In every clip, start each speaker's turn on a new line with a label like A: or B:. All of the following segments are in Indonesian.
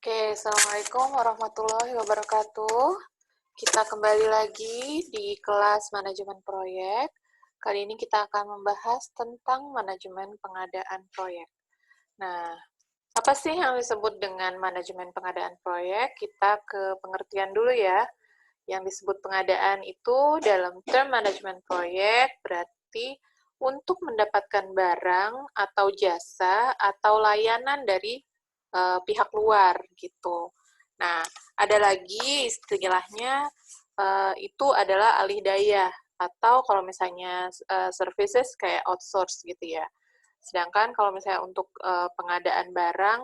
A: Oke, Assalamualaikum warahmatullahi wabarakatuh. Kita kembali lagi di kelas manajemen proyek. Kali ini kita akan membahas tentang manajemen pengadaan proyek. Nah, apa sih yang disebut dengan manajemen pengadaan proyek? Kita ke pengertian dulu ya. Yang disebut pengadaan itu dalam term manajemen proyek berarti untuk mendapatkan barang atau jasa atau layanan dari pihak luar gitu. Nah, ada lagi istilahnya itu adalah alih daya atau kalau misalnya services kayak outsource gitu ya. Sedangkan kalau misalnya untuk pengadaan barang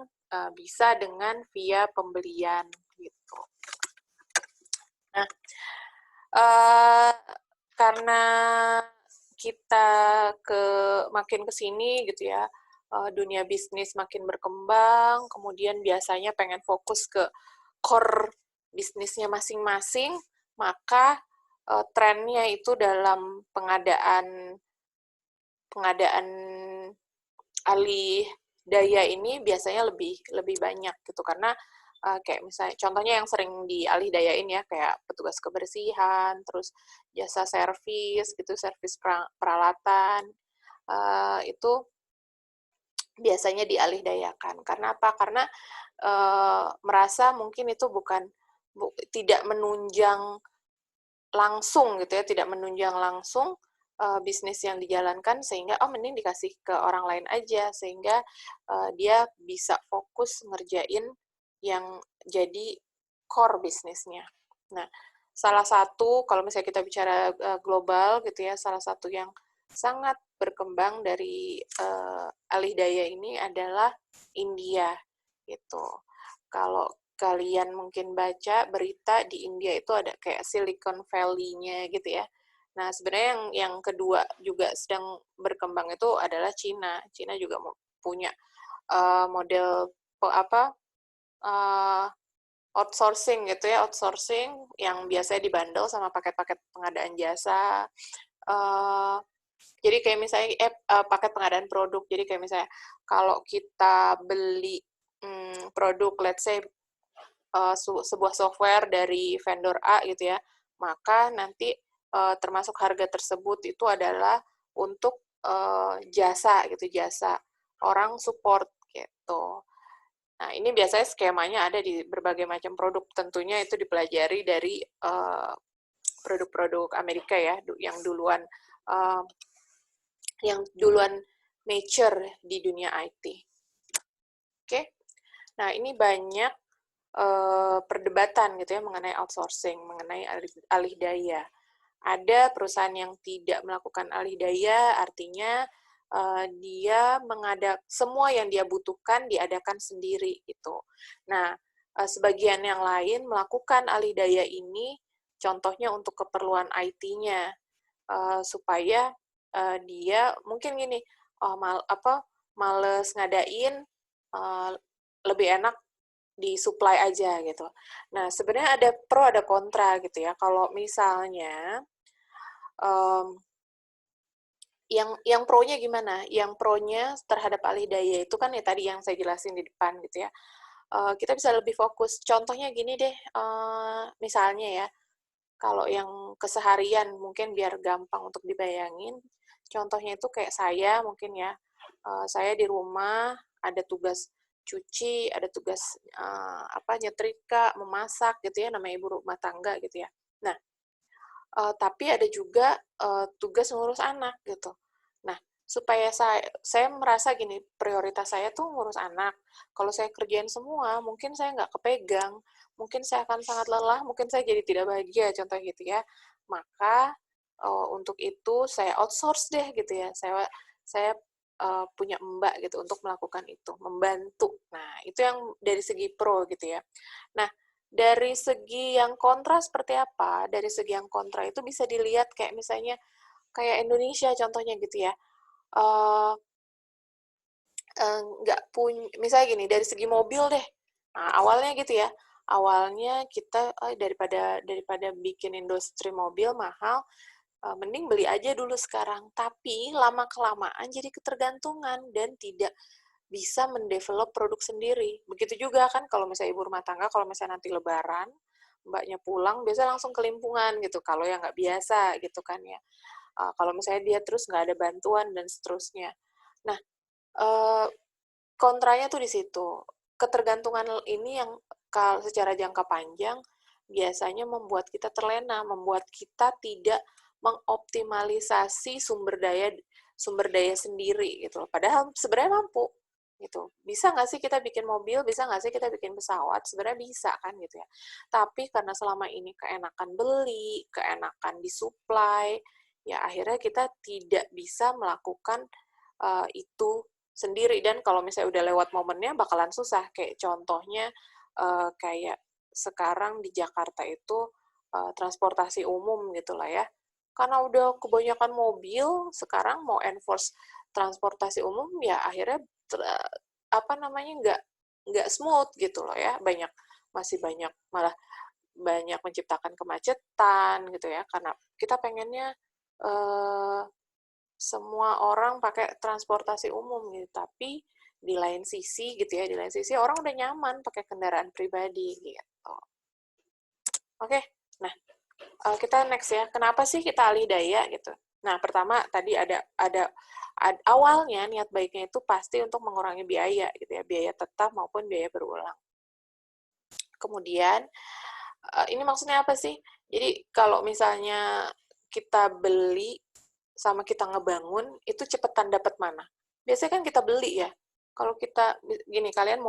A: bisa dengan via pembelian gitu. Nah, uh, karena kita makin ke sini gitu ya, dunia bisnis makin berkembang, kemudian biasanya pengen fokus ke core bisnisnya masing-masing, maka trennya itu dalam pengadaan pengadaan alih daya ini biasanya lebih banyak gitu karena kayak misalnya contohnya yang sering dialih dayain ya kayak petugas kebersihan, terus jasa servis gitu, servis peralatan itu biasanya dialih dayakan. Karena apa? Karena merasa mungkin itu tidak menunjang langsung gitu ya, tidak menunjang langsung bisnis yang dijalankan sehingga mending dikasih ke orang lain aja sehingga dia bisa fokus ngerjain yang jadi core bisnisnya. Nah, salah satu kalau misalnya kita bicara global gitu ya, salah satu yang sangat berkembang dari alih daya ini adalah India gitu. Kalau kalian mungkin baca berita di India itu ada kayak Silicon Valley-nya gitu ya. Nah, sebenarnya yang kedua juga sedang berkembang itu adalah Cina. Cina juga punya model uh, outsourcing gitu ya, outsourcing yang biasanya dibandel sama paket-paket pengadaan jasa. Uh, jadi kayak misalnya paket pengadaan produk. Jadi kayak misalnya kalau kita beli produk, let's say sebuah software dari vendor A gitu ya, maka nanti termasuk harga tersebut itu adalah untuk jasa gitu, jasa orang support gitu. Nah, ini biasanya skemanya ada di berbagai macam produk. Tentunya itu dipelajari dari produk-produk Amerika ya, uh, yang duluan mature di dunia IT. Oke, nah ini banyak perdebatan gitu ya mengenai outsourcing, mengenai alih daya. Ada perusahaan yang tidak melakukan alih daya, artinya dia semua yang dia butuhkan diadakan sendiri gitu. Nah, sebagian yang lain melakukan alih daya ini, contohnya untuk keperluan IT-nya, supaya dia mungkin gini, males ngadain, lebih enak disuplai aja gitu. Nah, sebenarnya ada pro ada kontra gitu ya. Kalau misalnya um, yang pro-nya gimana? Yang pro-nya terhadap alih daya itu kan ya tadi yang saya jelasin di depan gitu ya. Kita bisa lebih fokus. Contohnya gini deh, misalnya ya, kalau yang keseharian mungkin biar gampang untuk dibayangin. Contohnya itu kayak saya mungkin ya, saya di rumah ada tugas cuci, ada tugas nyetrika, memasak gitu ya, namanya ibu rumah tangga gitu ya. Nah, tapi ada juga tugas ngurus anak gitu. Nah, supaya saya merasa gini, prioritas saya tuh ngurus anak. Kalau saya kerjain semua, mungkin saya nggak kepegang, mungkin saya akan sangat lelah, mungkin saya jadi tidak bahagia, contoh gitu ya. Maka untuk itu saya outsource deh gitu ya. Saya punya mbak gitu untuk melakukan itu, membantu. Nah, itu yang dari segi pro gitu ya. Nah, dari segi yang kontra seperti apa? Dari segi yang kontra itu bisa dilihat kayak misalnya kayak Indonesia contohnya gitu ya. Eh, nggak punya, misalnya gini, dari segi mobil deh. Nah, awalnya gitu ya. Awalnya kita daripada bikin industri mobil mahal, mending beli aja dulu sekarang. Tapi lama kelamaan jadi ketergantungan dan tidak bisa mendevelop produk sendiri. Begitu juga kan kalau misalnya ibu rumah tangga, kalau misalnya nanti lebaran, mbaknya pulang, biasa langsung kelimpungan gitu, kalau yang nggak biasa gitu kan ya. Kalau misalnya dia terus nggak ada bantuan dan seterusnya. Nah, kontranya tuh di situ. Ketergantungan ini yang secara jangka panjang biasanya membuat kita terlena, membuat kita tidak mengoptimalisasi sumber daya sendiri gitu. Padahal sebenarnya mampu gitu. Bisa nggak sih kita bikin mobil? Bisa nggak sih kita bikin pesawat? Sebenarnya bisa kan gitu ya. Tapi karena selama ini keenakan beli, keenakan disuplai, ya akhirnya kita tidak bisa melakukan itu sendiri. Dan kalau misalnya udah lewat momennya bakalan susah. Kayak contohnya kayak sekarang di Jakarta itu transportasi umum gitu lah ya. Karena udah kebanyakan mobil, sekarang mau enforce transportasi umum ya akhirnya apa namanya nggak smooth gitu loh ya. Masih banyak malah banyak menciptakan kemacetan gitu ya, karena kita pengennya semua orang pakai transportasi umum gitu, tapi di lain sisi gitu ya, di lain sisi orang udah nyaman pakai kendaraan pribadi gitu. Oke, nah kita next ya. Kenapa sih kita alih daya gitu? Nah, pertama tadi ada awalnya niat baiknya itu pasti untuk mengurangi biaya gitu ya, biaya tetap maupun biaya berulang. Kemudian ini maksudnya apa sih? Jadi kalau misalnya kita beli sama kita ngebangun, itu cepetan dapat mana? Biasanya kan kita beli ya. Kalau kita gini, kalian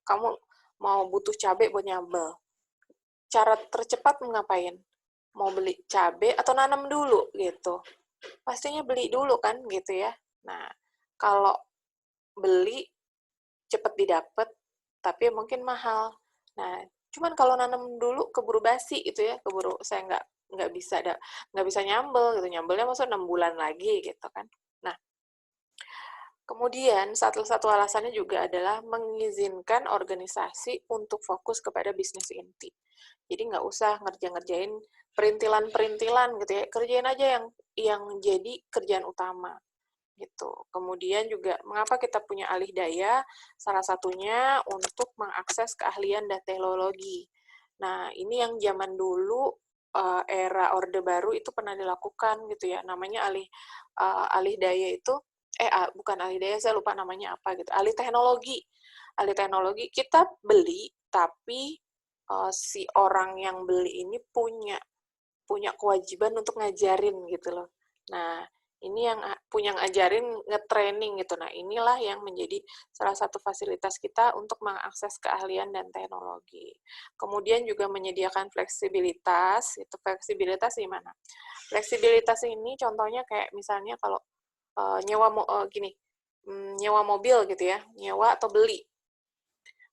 A: kamu mau butuh cabai buat nyambel. Cara tercepat ngapain? Mau beli cabai atau nanam dulu gitu? Pastinya beli dulu kan gitu ya. Nah, kalau beli cepet didapat, tapi mungkin mahal. Nah, cuman kalau nanam dulu keburu basi gitu ya, keburu saya nggak bisa nyambel gitu, nyambelnya maksud 6 bulan lagi gitu kan. Nah, kemudian satu alasannya juga adalah mengizinkan organisasi untuk fokus kepada bisnis inti. Jadi nggak usah ngerjain perintilan-perintilan gitu ya, kerjain aja yang jadi kerjaan utama gitu. Kemudian juga mengapa kita punya alih daya? Salah satunya untuk mengakses keahlian dan teknologi. Nah, ini yang zaman dulu era Orde Baru itu pernah dilakukan gitu ya. Namanya alih daya itu bukan alih daya, saya lupa namanya apa gitu. Alih teknologi. Alih teknologi kita beli tapi si orang yang beli ini punya kewajiban untuk ngajarin gitu loh. Nah, ini yang punya ngajarin nge-training gitu. Nah, inilah yang menjadi salah satu fasilitas kita untuk mengakses keahlian dan teknologi. Kemudian juga menyediakan fleksibilitas. Itu fleksibilitas gimana? Fleksibilitas ini contohnya kayak misalnya kalau nyewa mobil gitu ya, nyewa atau beli.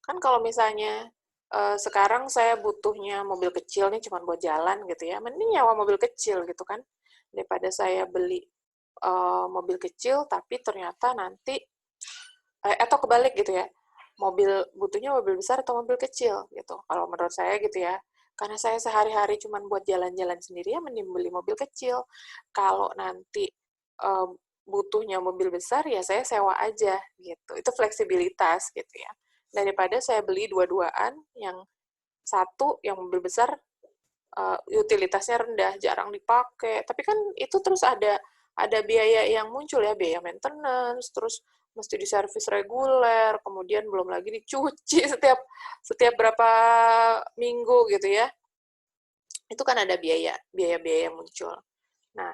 A: Kan kalau misalnya sekarang saya butuhnya mobil kecil nih cuma buat jalan gitu ya, mending nyewa mobil kecil gitu kan, daripada saya beli mobil kecil tapi ternyata nanti atau kebalik gitu ya, butuhnya mobil besar atau mobil kecil gitu. Kalau menurut saya gitu ya, karena saya sehari-hari cuma buat jalan-jalan sendiri ya mending beli mobil kecil. Kalau nanti butuhnya mobil besar ya saya sewa aja gitu. Itu fleksibilitas gitu ya. Daripada saya beli dua-duaan, yang satu yang mobil besar utilitasnya rendah, jarang dipakai. Tapi kan itu terus ada biaya yang muncul ya, biaya maintenance, terus mesti diservis reguler, kemudian belum lagi dicuci setiap berapa minggu gitu ya. Itu kan ada biaya-biaya yang muncul. Nah,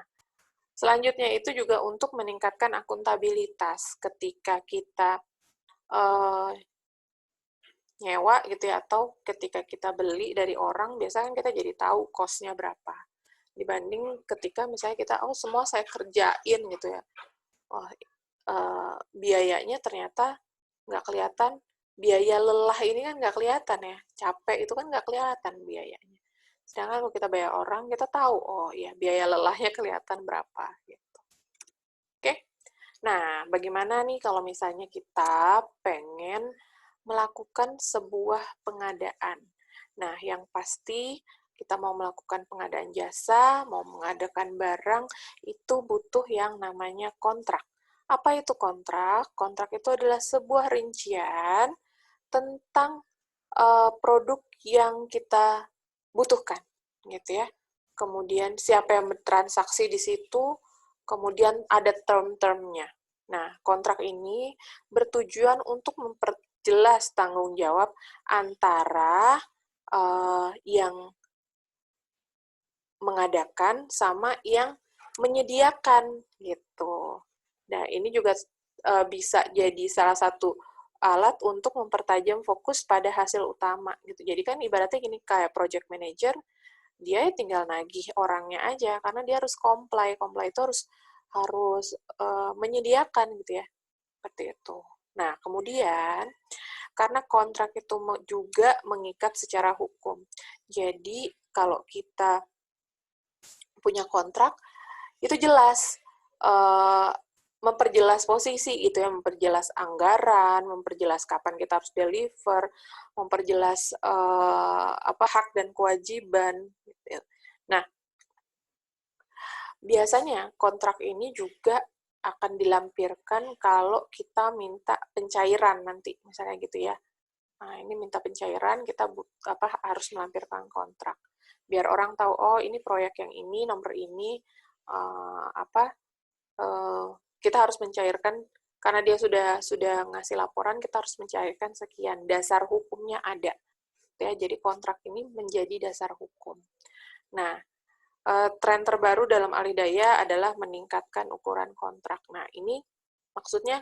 A: selanjutnya itu juga untuk meningkatkan akuntabilitas ketika kita nyewa gitu ya, atau ketika kita beli dari orang, biasanya kan kita jadi tahu cost-nya berapa. Dibanding ketika misalnya kita, semua saya kerjain gitu ya. Biayanya ternyata nggak kelihatan. Biaya lelah ini kan nggak kelihatan ya. Capek itu kan nggak kelihatan biayanya. Sedangkan kalau kita bayar orang, kita tahu, oh ya biaya lelahnya kelihatan berapa gitu. Oke? Nah, bagaimana nih kalau misalnya kita pengen melakukan sebuah pengadaan? Nah, yang pasti kita mau melakukan pengadaan jasa, mau mengadakan barang, itu butuh yang namanya kontrak. Apa itu kontrak? Kontrak itu adalah sebuah rincian tentang produk yang kita butuhkan, gitu ya. Kemudian siapa yang bertransaksi di situ, kemudian ada term-termnya. Nah, kontrak ini bertujuan untuk memperjelas tanggung jawab antara yang mengadakan sama yang menyediakan gitu. Nah, ini juga bisa jadi salah satu alat untuk mempertajam fokus pada hasil utama gitu. Jadi kan ibaratnya gini, kayak project manager, dia tinggal nagih orangnya aja karena dia harus comply. Comply itu harus harus menyediakan gitu ya. Seperti itu. Nah, kemudian karena kontrak itu juga mengikat secara hukum. Jadi kalau kita punya kontrak itu jelas memperjelas posisi gitu ya, memperjelas anggaran, memperjelas kapan kita harus deliver, memperjelas apa hak dan kewajiban gitu. Nah, biasanya kontrak ini juga akan dilampirkan kalau kita minta pencairan nanti, misalnya gitu ya. Nah, ini minta pencairan, kita harus melampirkan kontrak. Biar orang tahu, oh ini proyek yang ini, nomor ini, kita harus mencairkan, karena dia sudah ngasih laporan, kita harus mencairkan sekian. Dasar hukumnya ada. Ya, jadi kontrak ini menjadi dasar hukum. Nah, tren terbaru dalam alih daya adalah meningkatkan ukuran kontrak. Nah, ini maksudnya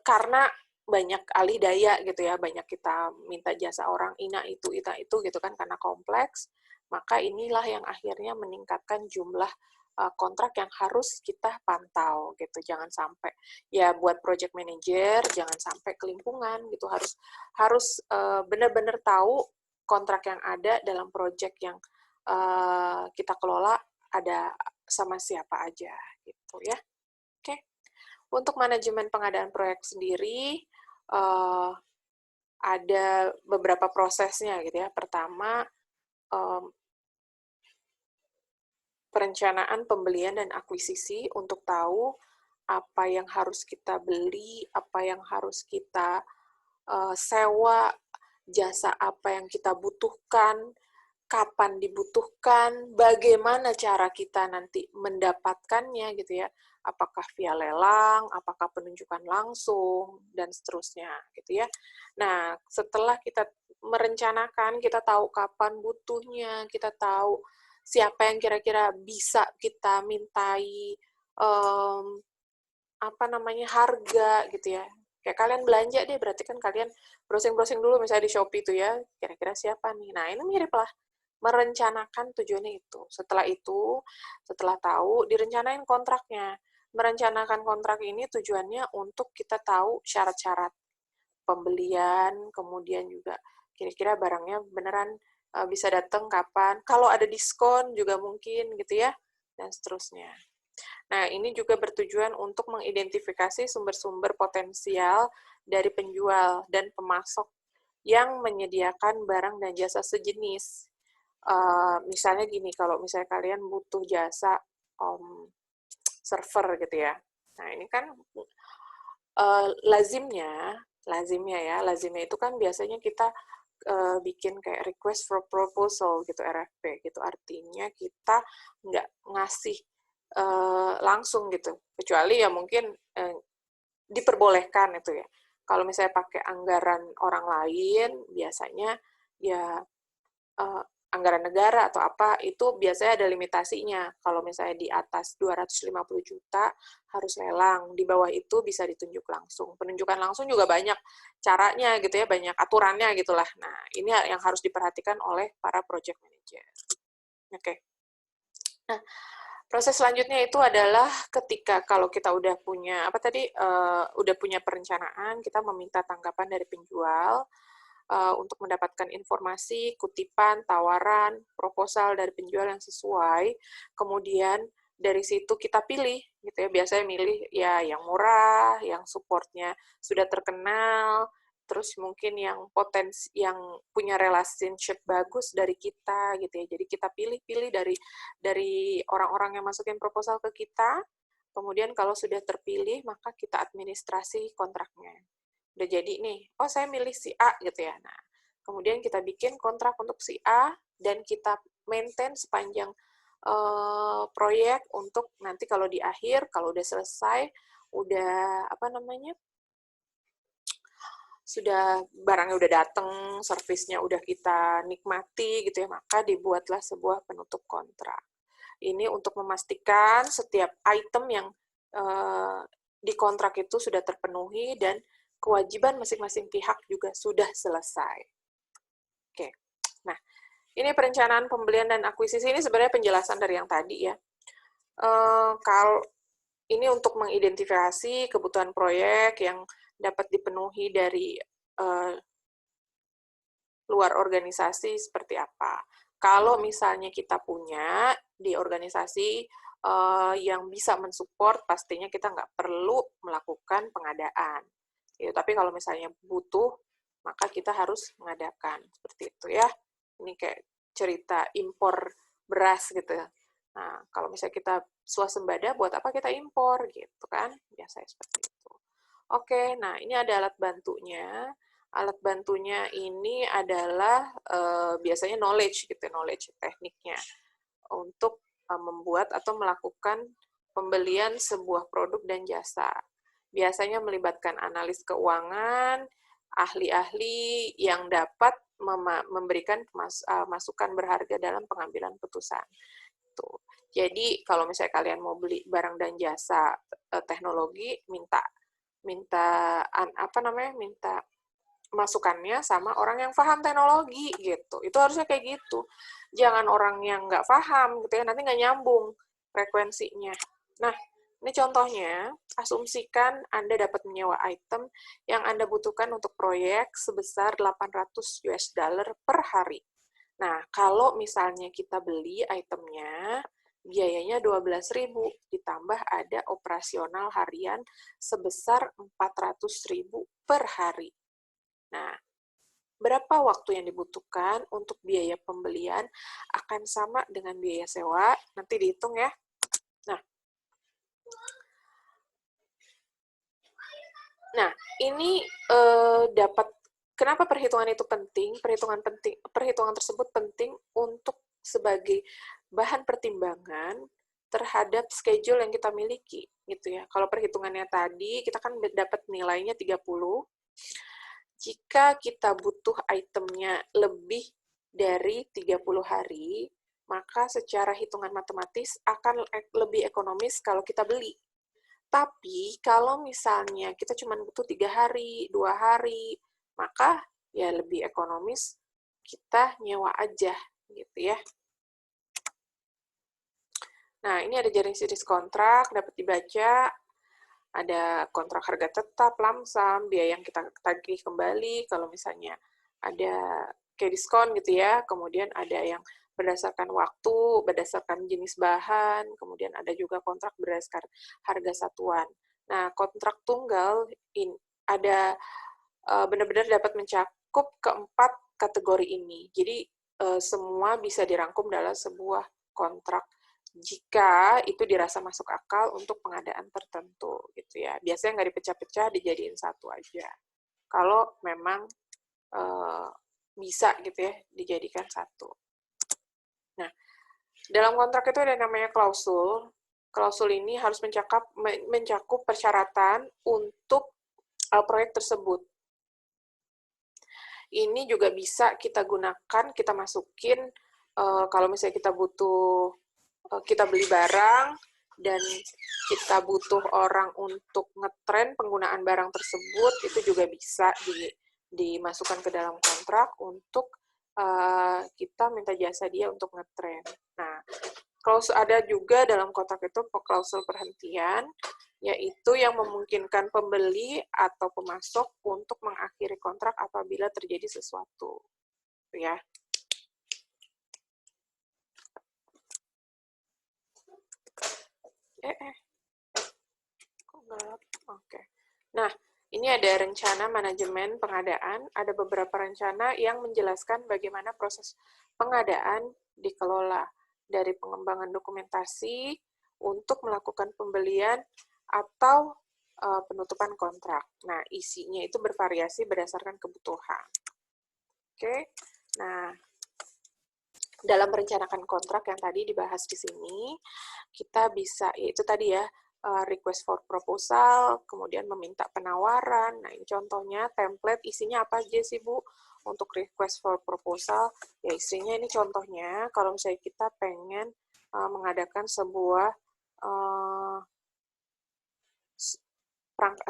A: karena banyak alih daya gitu ya, banyak kita minta jasa orang ina itu gitu kan, karena kompleks, maka inilah yang akhirnya meningkatkan jumlah kontrak yang harus kita pantau gitu. Jangan sampai ya buat project manager jangan sampai kelimpungan gitu, harus benar-benar tahu kontrak yang ada dalam project yang kita kelola ada sama siapa aja gitu ya. Oke. Untuk manajemen pengadaan proyek sendiri, ada beberapa prosesnya gitu ya. Pertama, perencanaan pembelian dan akuisisi untuk tahu apa yang harus kita beli, apa yang harus kita sewa, jasa apa yang kita butuhkan, kapan dibutuhkan, bagaimana cara kita nanti mendapatkannya gitu ya, apakah via lelang, apakah penunjukan langsung, dan seterusnya gitu ya. Nah, setelah kita merencanakan, kita tahu kapan butuhnya, kita tahu siapa yang kira-kira bisa kita mintai apa namanya harga gitu ya. Kayak kalian belanja deh, berarti kan kalian browsing-browsing dulu misalnya di Shopee itu ya, kira-kira siapa nih. Nah, ini mirip lah, merencanakan tujuannya itu. Setelah tahu, direncanain kontraknya. Merencanakan kontrak ini tujuannya untuk kita tahu syarat-syarat pembelian, kemudian juga kira-kira barangnya beneran bisa datang kapan. Kalau ada diskon juga mungkin gitu ya, dan seterusnya. Nah, ini juga bertujuan untuk mengidentifikasi sumber-sumber potensial dari penjual dan pemasok yang menyediakan barang dan jasa sejenis. Misalnya gini, kalau misalnya kalian butuh jasa server gitu ya. Nah, ini kan lazimnya itu kan biasanya kita bikin kayak request for proposal gitu, RFP gitu. Artinya kita nggak ngasih langsung gitu, kecuali ya mungkin diperbolehkan itu ya. Kalau misalnya pakai anggaran orang lain, biasanya ya anggaran negara atau apa, itu biasanya ada limitasinya. Kalau misalnya di atas 250 juta harus lelang, di bawah itu bisa ditunjuk langsung. Penunjukan langsung juga banyak caranya gitu ya, banyak aturannya gitulah. Nah, ini yang harus diperhatikan oleh para project manager. Oke. Nah, proses selanjutnya itu adalah ketika kalau kita udah punya udah punya perencanaan, kita meminta tanggapan dari penjual untuk mendapatkan informasi, kutipan, tawaran, proposal dari penjual yang sesuai. Kemudian dari situ kita pilih gitu ya. Biasanya milih ya yang murah, yang supportnya sudah terkenal, terus mungkin yang yang punya relationship bagus dari kita gitu ya. Jadi kita pilih-pilih dari orang-orang yang masukin proposal ke kita, Kemudian kalau sudah terpilih, maka kita administrasi kontraknya. Udah jadi nih, oh saya milih si A gitu ya. Nah, kemudian kita bikin kontrak untuk si A, dan kita maintain sepanjang proyek untuk nanti kalau di akhir, kalau udah selesai, udah apa namanya, sudah barangnya udah datang, servisnya udah kita nikmati gitu ya, maka dibuatlah sebuah penutup kontrak. Ini untuk memastikan setiap item yang di kontrak itu sudah terpenuhi dan kewajiban masing-masing pihak juga sudah selesai. Oke. Nah, ini perencanaan pembelian dan akuisisi, ini sebenarnya penjelasan dari yang tadi ya. Kalau ini untuk mengidentifikasi kebutuhan proyek yang dapat dipenuhi dari luar organisasi seperti apa. Kalau misalnya kita punya di organisasi yang bisa mensupport, pastinya kita nggak perlu melakukan pengadaan. Ya, tapi kalau misalnya butuh, maka kita harus mengadakan. Seperti itu ya. Ini kayak cerita impor beras gitu. Nah, kalau misalnya kita swasembada, buat apa kita impor gitu kan? Biasanya seperti itu. Oke, nah ini ada alat bantunya. Alat bantunya ini adalah biasanya knowledge gitu, knowledge tekniknya untuk membuat atau melakukan pembelian sebuah produk dan jasa. Biasanya melibatkan analis keuangan, ahli-ahli yang dapat memberikan masukan berharga dalam pengambilan putusan. Tuh. Jadi kalau misalnya kalian mau beli barang dan jasa teknologi, minta masukannya sama orang yang paham teknologi gitu. Itu harusnya kayak gitu. Jangan orang yang nggak paham gitu ya, nanti nggak nyambung frekuensinya. Nah, ini contohnya, asumsikan Anda dapat menyewa item yang Anda butuhkan untuk proyek sebesar 800 US dollar per hari. Nah, kalau misalnya kita beli itemnya, biayanya 12.000, ditambah ada operasional harian sebesar 400.000 per hari. Nah, berapa waktu yang dibutuhkan untuk biaya pembelian akan sama dengan biaya sewa? Nanti dihitung ya. Nah, ini dapat, kenapa perhitungan itu penting? Perhitungan tersebut penting untuk sebagai bahan pertimbangan terhadap schedule yang kita miliki, gitu ya. Kalau perhitungannya tadi, kita kan dapat nilainya 30. Jika kita butuh itemnya lebih dari 30 hari, maka secara hitungan matematis akan lebih ekonomis kalau kita beli. Tapi kalau misalnya kita cuma butuh 3 hari, 2 hari, maka ya lebih ekonomis kita nyewa aja gitu ya. Nah, ini ada jaring siris kontrak, dapat dibaca. Ada kontrak harga tetap, lamsam, biaya yang kita tagih kembali, kalau misalnya ada kayak diskon gitu ya, kemudian ada yang berdasarkan waktu, berdasarkan jenis bahan, kemudian ada juga kontrak berdasarkan harga satuan. Nah, kontrak tunggal ada benar-benar dapat mencakup keempat kategori ini. Jadi, semua bisa dirangkum dalam sebuah kontrak jika itu dirasa masuk akal untuk pengadaan tertentu gitu ya. Biasanya nggak dipecah-pecah, dijadiin satu aja. Kalau memang bisa gitu ya, dijadikan satu. Nah, dalam kontrak itu ada namanya klausul. Klausul ini harus mencakup persyaratan untuk proyek tersebut. Ini juga bisa kita gunakan, kita masukin kalau misalnya kita beli barang dan kita butuh orang untuk ngetren penggunaan barang tersebut, itu juga bisa dimasukkan ke dalam kontrak untuk kita minta jasa dia untuk ngetren. Nah, klausul ada juga dalam kontrak itu klausul perhentian, yaitu yang memungkinkan pembeli atau pemasok untuk mengakhiri kontrak apabila terjadi sesuatu. Ya. Kok gelap? Oke. Nah, ini ada rencana manajemen pengadaan. Ada beberapa rencana yang menjelaskan bagaimana proses pengadaan dikelola. Dari pengembangan dokumentasi untuk melakukan pembelian atau penutupan kontrak. Nah, isinya itu bervariasi berdasarkan kebutuhan. Oke, nah dalam merencanakan kontrak yang tadi dibahas di sini, kita bisa, yaitu tadi ya, request for proposal, kemudian meminta penawaran. Nah, ini contohnya template isinya apa aja sih, Bu? Untuk request for proposal, ya isinya ini contohnya, kalau misalnya kita pengen mengadakan sebuah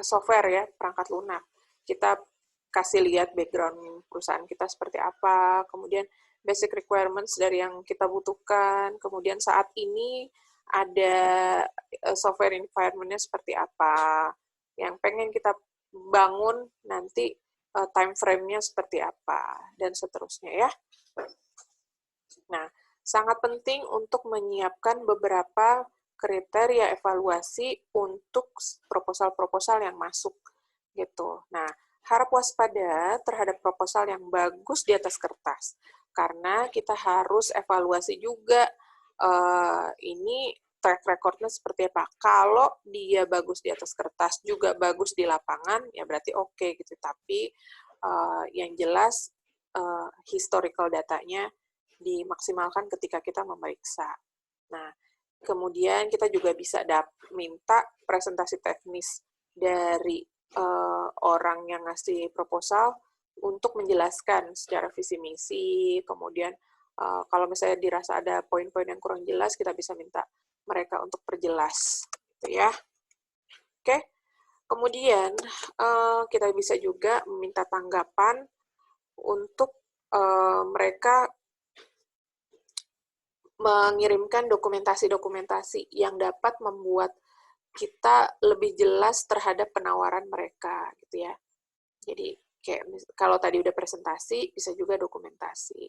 A: software ya, perangkat lunak. Kita kasih lihat background perusahaan kita seperti apa, kemudian basic requirements dari yang kita butuhkan, kemudian saat ini ada software environment-nya seperti apa, yang pengen kita bangun nanti time frame-nya seperti apa, dan seterusnya ya. Nah, sangat penting untuk menyiapkan beberapa kriteria evaluasi untuk proposal-proposal yang masuk gitu. Nah, harap waspada terhadap proposal yang bagus di atas kertas karena kita harus evaluasi juga ini track record-nya seperti apa. Kalau dia bagus di atas kertas juga bagus di lapangan ya berarti oke gitu. Tapi yang jelas historical datanya dimaksimalkan ketika kita memeriksa. Nah, kemudian kita juga bisa minta presentasi teknis dari orang yang ngasih proposal untuk menjelaskan secara visi misi, kemudian kalau misalnya dirasa ada poin-poin yang kurang jelas, kita bisa minta mereka untuk perjelas, gitu ya. Oke, kemudian kita bisa juga meminta tanggapan untuk mereka mengirimkan dokumentasi-dokumentasi yang dapat membuat kita lebih jelas terhadap penawaran mereka, gitu ya. Jadi, kayak kalau tadi udah presentasi, bisa juga dokumentasi.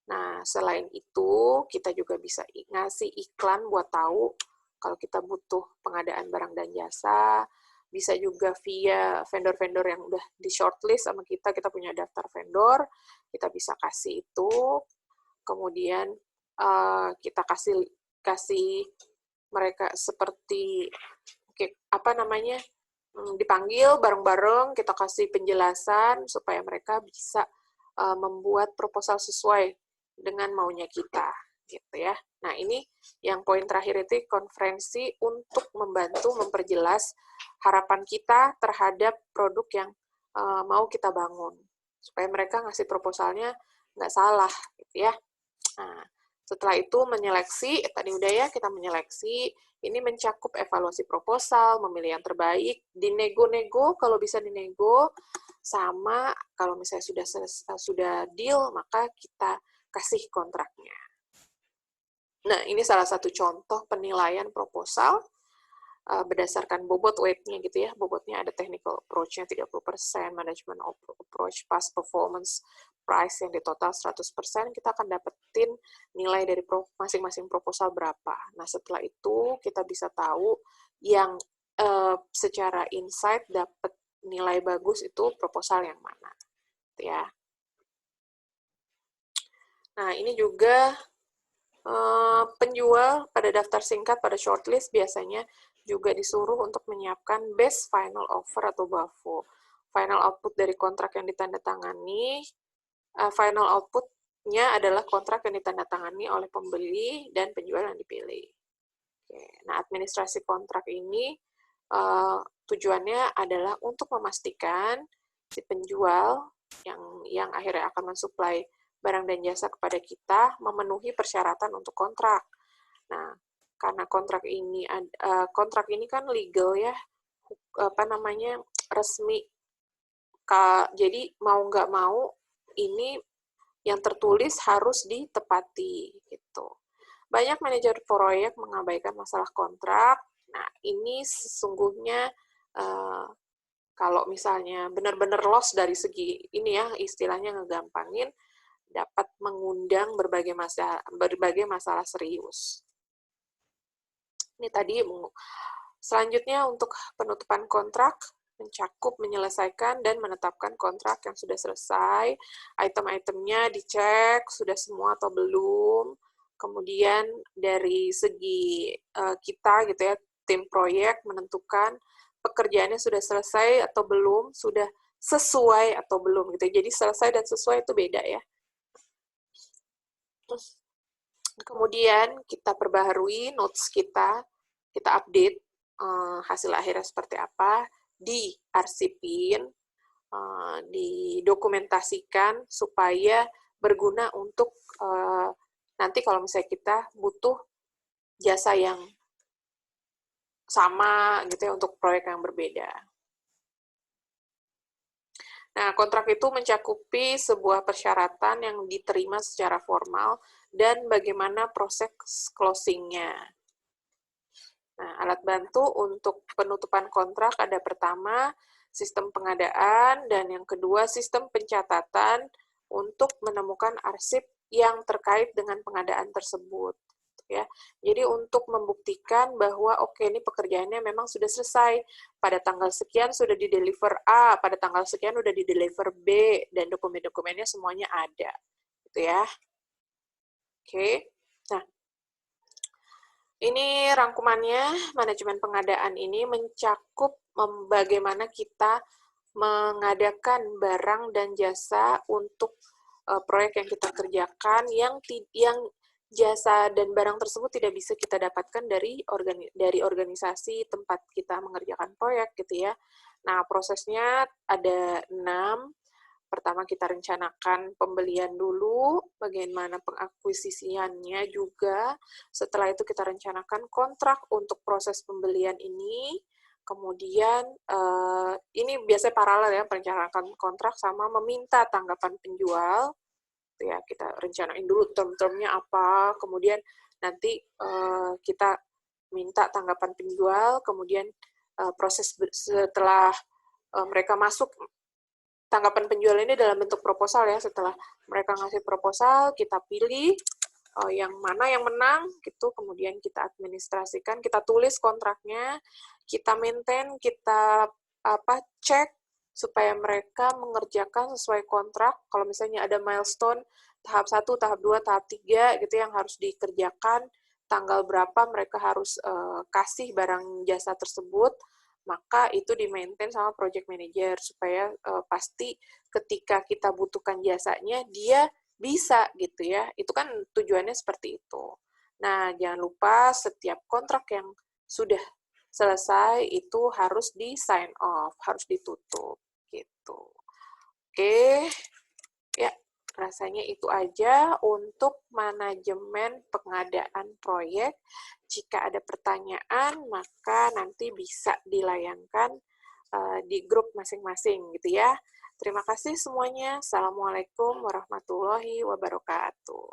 A: Nah, selain itu, kita juga bisa ngasih iklan buat tahu kalau kita butuh pengadaan barang dan jasa, bisa juga via vendor-vendor yang udah di shortlist sama kita punya daftar vendor, kita bisa kasih itu, kemudian kita kasih mereka seperti dipanggil bareng-bareng, kita kasih penjelasan supaya mereka bisa membuat proposal sesuai dengan maunya kita, gitu ya. Nah, ini yang poin terakhir itu konferensi untuk membantu memperjelas harapan kita terhadap produk yang mau kita bangun, supaya mereka ngasih proposalnya nggak salah, gitu ya. Nah, setelah itu menyeleksi, tadi udah ya kita menyeleksi, ini mencakup evaluasi proposal, memilih yang terbaik, dinego-nego kalau bisa dinego, sama kalau misalnya sudah deal, maka kita kasih kontraknya. Nah, ini salah satu contoh penilaian proposal berdasarkan bobot weight-nya gitu ya. Bobotnya ada technical approach-nya 30%, management approach, past performance, price yang di total 100%, kita akan dapetin nilai dari masing-masing proposal berapa. Nah, setelah itu kita bisa tahu yang secara insight dapat nilai bagus itu proposal yang mana. Gitu ya. Nah, ini juga penjual pada daftar singkat pada shortlist biasanya juga disuruh untuk menyiapkan best final offer atau BAFO. Final output dari kontrak yang ditandatangani, final output-nya adalah kontrak yang ditandatangani oleh pembeli dan penjual yang dipilih. Oke. Nah, administrasi kontrak ini tujuannya adalah untuk memastikan si penjual yang akhirnya akan mensuplai barang dan jasa kepada kita memenuhi persyaratan untuk kontrak. Nah, karena kontrak ini kan legal ya, resmi. Jadi mau nggak mau ini yang tertulis harus ditepati gitu. Banyak manajer proyek mengabaikan masalah kontrak. Nah, ini sesungguhnya kalau misalnya benar-benar loss dari segi ini ya, istilahnya ngegampangin, dapat mengundang berbagai masalah serius. Ini tadi selanjutnya untuk penutupan kontrak mencakup menyelesaikan dan menetapkan kontrak yang sudah selesai, item-itemnya dicek sudah semua atau belum, Kemudian dari segi kita gitu ya, tim proyek menentukan pekerjaannya sudah selesai atau belum, sudah sesuai atau belum gitu. Jadi selesai dan sesuai itu beda ya. Kemudian kita perbaharui notes kita update hasil akhirnya seperti apa, diarsipin, didokumentasikan supaya berguna untuk nanti kalau misalnya kita butuh jasa yang sama gitu ya untuk proyek yang berbeda. Nah, kontrak itu mencakupi sebuah persyaratan yang diterima secara formal dan bagaimana proses closing-nya. Nah, alat bantu untuk penutupan kontrak ada pertama, sistem pengadaan, dan yang kedua, sistem pencatatan untuk menemukan arsip yang terkait dengan pengadaan tersebut. Ya, jadi untuk membuktikan bahwa oke, ini pekerjaannya memang sudah selesai, pada tanggal sekian sudah di-deliver A, pada tanggal sekian sudah di-deliver B, dan dokumen-dokumennya semuanya ada, gitu ya. Oke, nah ini rangkumannya. Manajemen pengadaan ini mencakup bagaimana kita mengadakan barang dan jasa untuk proyek yang kita kerjakan yang jasa dan barang tersebut tidak bisa kita dapatkan dari organisasi tempat kita mengerjakan proyek gitu ya. Nah, prosesnya ada 6. Pertama kita rencanakan pembelian dulu, bagaimana pengakuisisiannya juga. Setelah itu kita rencanakan kontrak untuk proses pembelian ini. Kemudian ini biasanya paralel ya, perencanaan kontrak sama meminta tanggapan penjual. Ya, kita rencanain dulu term-termnya apa, kemudian nanti kita minta tanggapan penjual, kemudian proses setelah mereka masuk tanggapan penjual ini dalam bentuk proposal ya. Setelah mereka ngasih proposal, kita pilih yang mana yang menang gitu, kemudian kita administrasikan, kita tulis kontraknya, kita maintain, kita cek supaya mereka mengerjakan sesuai kontrak. Kalau misalnya ada milestone tahap 1, tahap 2, tahap 3 gitu yang harus dikerjakan, tanggal berapa mereka harus kasih barang jasa tersebut, maka itu di-maintain sama project manager supaya pasti ketika kita butuhkan jasanya, dia bisa gitu ya. Itu kan tujuannya seperti itu. Nah, jangan lupa setiap kontrak yang sudah selesai itu harus di-sign off, harus ditutup gitu. Oke, ya rasanya itu aja untuk manajemen pengadaan proyek. Jika ada pertanyaan, maka nanti bisa dilayangkan di grup masing-masing gitu ya. Terima kasih semuanya. Assalamualaikum warahmatullahi wabarakatuh.